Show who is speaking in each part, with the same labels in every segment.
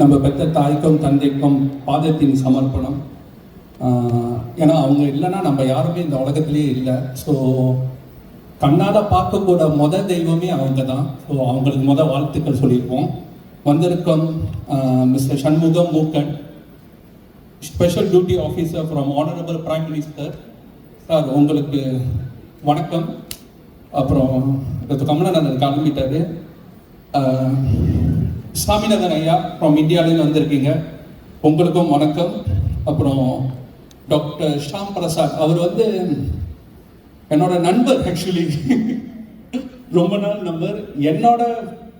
Speaker 1: நம்ம பெற்ற தாய்க்கும் தந்தைக்கும் பாதத்தின் சமர்ப்பணம். ஏன்னா அவங்க இல்லைன்னா நம்ம யாருமே இந்த உலகத்திலேயே இல்லை. ஸோ கண்ணால் பார்க்கக்கூட தெய்வமே அவங்க தான். ஸோ அவங்களுக்கு வாழ்த்துக்கள் சொல்லியிருக்கோம். வந்திருக்கும் mister Shanmugam Mookan, special duty officer from honourable prime minister sir, உங்களுக்கு வணக்கம். அப்புறம் கமலநாதன் கிளம்பிட்டாரு. சாமிநாதன் ஐயா ஃப்ரம் இந்தியாவிலேருந்து வந்திருக்கீங்க, உங்களுக்கும் வணக்கம். அப்புறம் டாக்டர் ஷாம் பிரசாத், அவர் என்னோட நண்பர். ஆக்சுவலி ரொம்ப நாள் நம்பர். என்னோட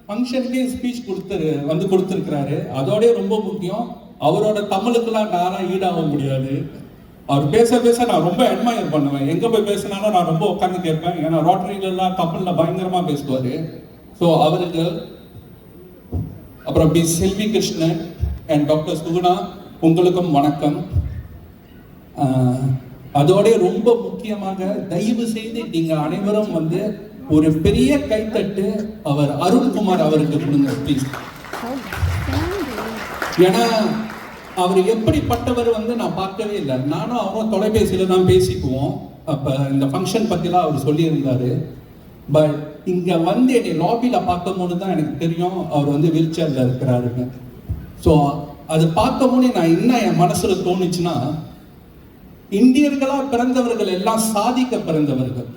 Speaker 1: ஃபங்க்ஷன்லேயே ஸ்பீச் கொடுத்துருக்கிறாரு. அதோடய ரொம்ப முக்கியம், அவரோட தமிழுக்கெல்லாம் நானும் ஈடாக முடியாது. அவர் பேச நான் ரொம்ப அட்மையர் பண்ணுவேன். எங்கே போய் பேசினாலும் நான் ரொம்ப உட்காந்து கேட்பேன். ஏன்னா ரோட்டரியிலலாம் தமிழில் பயங்கரமாக பேசுவார். ஸோ அவருக்கு, அப்புறம் P Selvi Krishnan and doctor Suguna, உங்களுக்கும் வணக்கம். அதோட ரொம்ப முக்கியமாக தயவு செய்து நீங்கள் அனைவரும் ஒரு பெரிய கைத்தட்டு அவர் அருண்குமார் அவருக்கு கொடுங்க ப்ளீஸ். ஏன்னா அவர் எப்படிப்பட்டவர் நான் பார்க்கவே இல்லை. நானும் அவரும் தொலைபேசியில் தான் பேசிக்குவோம். அப்போ இந்த ஃபங்க்ஷன் பற்றிலாம் அவர் சொல்லியிருந்தாரு. பட் இங்கே என்னை லாபியில் பார்க்கும்போது தான் எனக்கு தெரியும் அவர் வீல் சேரில் இருக்கிறாருங்க. ஸோ அது பார்க்கும்போது நான் என்ன என் மனசில் தோணுச்சுன்னா, இந்தியர்களாக பிறந்தவர்கள் எல்லாம் சாதிக்க பிறந்தவர்கள்,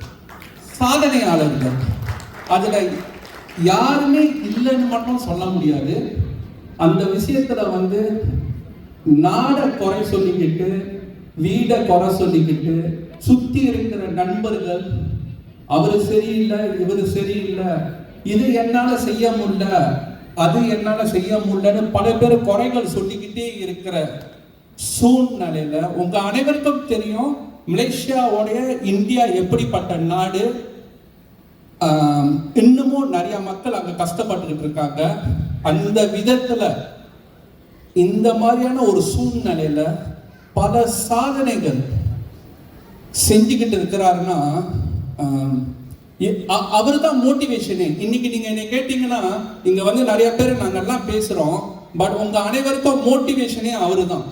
Speaker 1: சாதனையாளர்கள். அதில் யாருமே இல்லைன்னு மட்டும் சொல்ல முடியாது. அந்த விஷயத்தில் நாடை குறை சொல்லிக்கிட்டு, வீடை குறை சொல்லிக்கிட்டு, சுற்றி இருக்கிற நண்பர்கள் அவரு சரியில்லை, இவரு சரியில்லை, இது என்னால செய்ய முடியல, அது என்னால செய்ய முடியலன்னு பல பேர் குறைகள் சொல்லிக்கிட்டே இருக்கிற சூழ்நிலையில உங்க அனைவருக்கும் தெரியும் மலேசியாவுடைய இந்தியா எப்படிப்பட்ட நாடு. இன்னமும் நிறைய மக்கள் அங்க கஷ்டப்பட்டுக்கிட்டு இருக்காங்க. அந்த விதத்துல இந்த மாதிரியான ஒரு சூழ்நிலையில பல சாதனைகள் செஞ்சுக்கிட்டு இருக்கிறாருன்னா அவர் தான் மோட்டிவேஷனே. இன்னைக்கு நீங்க என்ன கேட்டீங்கன்னா, இங்க நிறைய பேர் நாங்கெல்லாம் பேசுறோம், பட் உங்க அனைவருக்கும் மோட்டிவேஷனே அவரு தான்.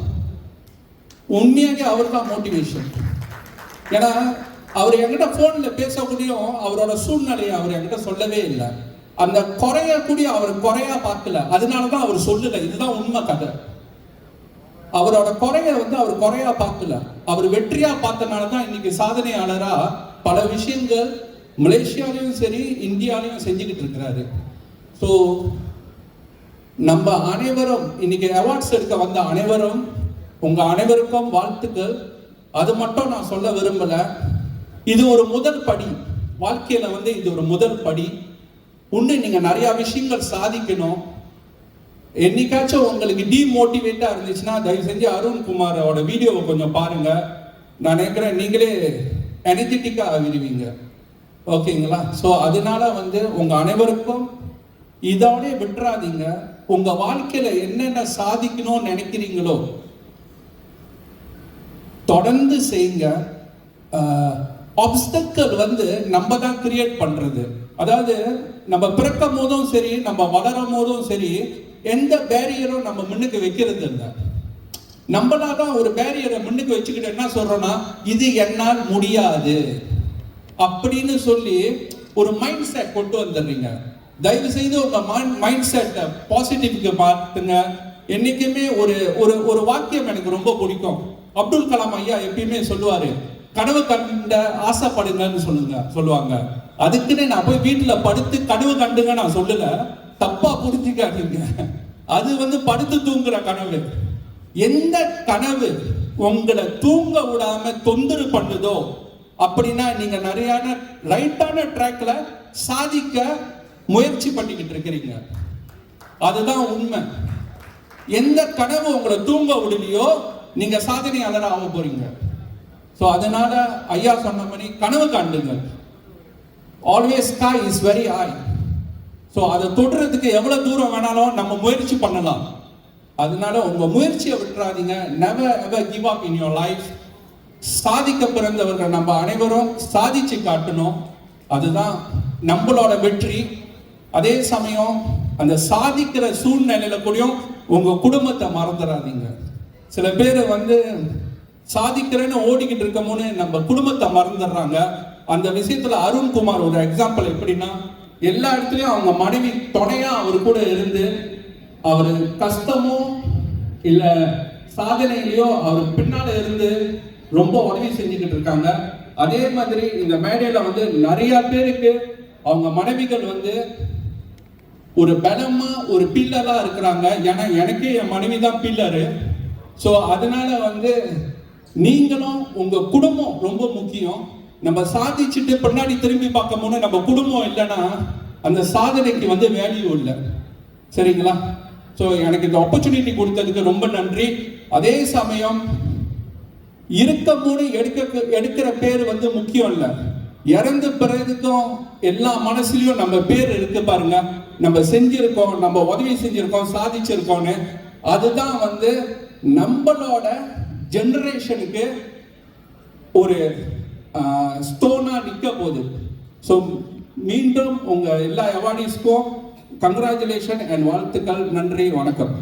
Speaker 1: உண்மையாக அவர் தான் மோட்டிவேஷன். ஏன்னா அவர் என்கிட்ட போன்ல பேசக்கூடியும் அவரோட சூழ்நிலையை அவர் என்கிட்ட சொல்லவே இல்லை. அந்த குறையக்கூடிய அவர் குறையா பார்க்கல, அதனாலதான் அவர் சொல்லல. இதுதான் உண்மை கதை. அவரோட குறைய அவர் குறையா பார்க்கல, அவர் வெற்றியா பார்த்தனாலதான் இன்னைக்கு சாதனையாளரா பல விஷயங்கள் மலேசியாலையும் சரி இந்தியாலையும் செஞ்சுக்கிட்டு இருக்கிறாரு. ஸோ நம்ம அனைவரும் இன்னைக்கு அவார்ட்ஸ் எடுக்க வந்த அனைவரும், உங்க அனைவருக்கும் வாழ்த்துக்கள். அது மட்டும் நான் சொல்ல விரும்பல. இது ஒரு முதல் படி வாழ்க்கையில. இது ஒரு முதல் படி. இன்னும் நீங்க நிறைய விஷயங்கள் சாதிக்கணும். என்னைக்காச்சும் உங்களுக்கு டிமோட்டிவேட்டா இருந்துச்சுன்னா தயவு செஞ்சு அருண்குமாரோட வீடியோவை கொஞ்சம் பாருங்க. நான் நினைக்கிறேன் நீங்களே எனர்ஜெட்டிக்கா ஆகிடுவீங்க. ஓகேங்களா? ஸோ அதனால உங்க அனைவருக்கும் இதோட விட்டுறாதீங்க. உங்க வாழ்க்கையில என்னென்ன சாதிக்கணும்னு நினைக்கிறீங்களோ தொடர்ந்து செய்யுங்க. ஆப்ஸ்டக்கல் நம்ம தான் கிரியேட் பண்றது. அதாவது நம்ம பிறக்கும் போதும் சரி, நம்ம வளரும் போதும் சரி, எந்த பேரியரும் நம்ம முன்னுக்கு வைக்கிறது இல்லை. நம்மளாதான் ஒரு பேரியரை முன்னுக்கு வச்சுக்கிட்டு என்ன சொல்றோம்னா, இது என்னால் முடியாது அப்படின்னு சொல்லி ஒரு மைண்ட் செட் கொண்டு வந்துடுறீங்க. தயவு செய்து உங்க மைண்ட் செட்டை பாசிட்டிவ்க்கு மாத்துங்க. என்னைக்குமே ஒரு ஒரு வாக்கியம் எனக்கு ரொம்ப பிடிக்கும். அப்துல் கலாம் ஐயா எப்பயுமே சொல்லுவாரு, கனவு கண்ட ஆசைப்படுங்கன்னு சொல்லுவாங்க. அதுக்குன்னு நான் போய் வீட்டுல படுத்து கனவு கண்டுங்க நான் சொல்லல, தப்பா புரிஞ்சுக்காதீங்க. அது படுத்து தூங்குற கனவு. எந்த கனவு உங்களை தூங்க விடாம தொந்தரவு பண்ணுதோ அப்படின்னா நீங்க நிறைய ரைட்டான ட்ராக்ல சாதிக்க முயற்சி பண்ணிக்கிட்டு இருக்கிறீங்க. அதுதான் உண்மை. எந்த கனவு உங்களை தூங்க விடலையோ நீங்க சாதனையாளர் ஆக போறீங்க. ஸோ அதனால ஐயா சொன்ன மாதிரி கனவு காண்டுங்க. Always sky is very high. So அதை தொடுறதுக்கு எவ்வளவு தூரம் வேணாலும் நம்ம முயற்சி பண்ணலாம். அதனால உங்க முயற்சியை விட்டுறாதீங்க. Never ever give up in your life. சாதிக்க பிறந்தவர்கள் நம்ம அனைவரும் சாதிச்சு காட்டணும். அதுதான் நம்மளோட வெற்றி. அதே சமயம் அந்த சாதிக்கிற சூழ்நிலையில கூடயும் உங்க குடும்பத்தை மறந்துடாதீங்க. சில பேர் வந்து சாதிக்கிறேன்னு ஓடிக்கிட்டு இருக்கமோன்னு நம்ம குடும்பத்தை மறந்துடுறாங்க. அந்த விஷயத்துல அருண்குமார் ஒரு எக்ஸாம்பிள். எப்படின்னா, எல்லா இடத்துலயும் அவங்க மனைவி துணையா அவர் கூட இருந்து அவர் கஷ்டமோ இல்ல சாதனையிலையோ அவர் பின்னால இருந்து ரொம்ப உதவி செஞ்சுக்கிட்டு இருக்காங்க. அதே மாதிரி இந்த மேடையில வந்து நிறைய பேருக்கு அவங்க மனைவிகள் வந்து ஒரு பலமா ஒரு பில்லரா இருக்கிறாங்க. ஏன்னா எனக்கே என் மனைவி தான் பில்லரு. ஸோ அதனால வந்து நீங்களும் உங்க குடும்பம் ரொம்ப முக்கியம். நம்ம சாதிச்சுட்டு பின்னாடி திரும்பி பார்க்கும்போது நம்ம குடும்பம் இல்லைன்னா அந்த சாதனைக்கு வந்து வேல்யூ இல்லை. சரிங்களா? ஸோ எனக்கு இந்த ஆப்பர்ச்சுனிட்டி கொடுத்ததுக்கு ரொம்ப நன்றி. அதே சமயம் இருக்கும்போது எடுக்கிற பேர் வந்து முக்கியம் இல்லை, இறந்த பிறகுக்கும் எல்லா மனசுலயும் நம்ம பேர் இருக்கு பாருங்க. நம்ம செஞ்சிருக்கோம், நம்ம உதவி செஞ்சிருக்கோம், சாதிச்சிருக்கோம்னு. அதுதான் வந்து நம்மளோட ஜெனரேஷனுக்கு ஒரு ஸ்டோனா நிற்க போகுது. ஸோ மீண்டும் உங்க எல்லா அவார்டீஸ்க்கும் கங்க்ராச்சுலேஷன் அண்ட் வாழ்த்துக்கள். நன்றி, வணக்கம்.